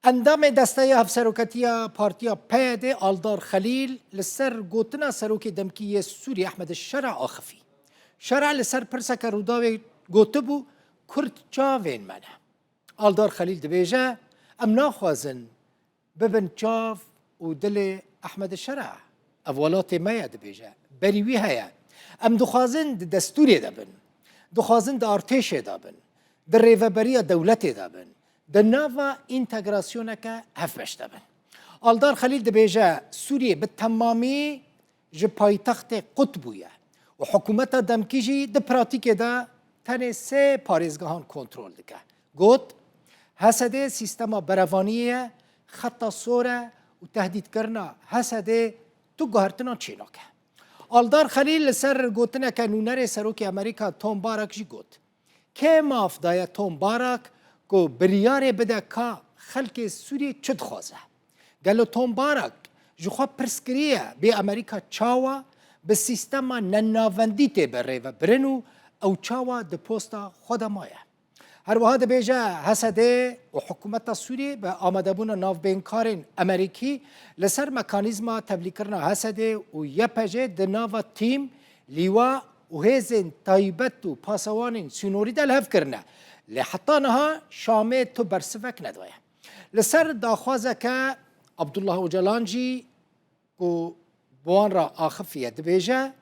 اندام دسته هفسروکتیا پارتیا پید آلدار خلیل لسر گوتنا سروک دمکی سوری احمد الشرع آخفی شرع لسر پرسک روداوی گوتبو کرد چاوین منه آلدار خلیل دبیجه ام ناخوازن ببن چاو و دل احمد الشرع اولات مایا دبیجه بریوی هیا ام دخوازن دستوری دبن دخوازن د ارتش دابن د ریوبری دولت دابن د ناوا انتگراسیون که هف بشته بن آلدار خلیل دبیجه سوریه به تمامی جه پایتخت قطبویه و حکومت دمکیجی د پراتیک دا تنه سه پاریزگاهان کنترل دکه گوت حسده سیستما بروانیه خطا سوره و تهدید کرنا حسده تو گهرتنا چیناکه آلدار خلیل سر گوتنه که نونر سروک امریکا توم بارک جی گوت که ماف دای توم بارک کو بریاره بده که خلک سوریه چد خوازه گلو توم بارک جخوا پرسکریه به امریکا چاوا به سیستم نناوندی تی بره و برنو او چاوا ده پوستا خود مایه هر وها ده بیجه حسده و حکومت سوریه به آمده بون ناو بینکارین امریکی لسر مکانیزما تبلیغ کرنا حسده و یپجه ده ناو تیم لیوا و هیزن تایبت و پاسوانین سینوری دل هف کرنه لحطانها شامه تو برسفک ندویه لسر داخوازه که عبدالله اوجلانجی کو بوان را آخفیه دبیجه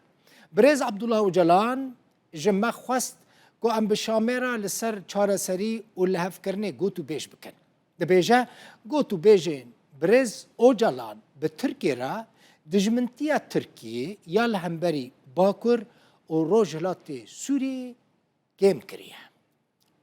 برز عبدالله اوجلان جمع خواست کو ام بشامه را لسر چاره سری و لحف کرنه گوتو بیش بکن دبیجه گوتو بیجین برز اوجلان به ترکی را دجمنتیا ترکیه یا لحنبری باکر و روجلات سوری گیم کریه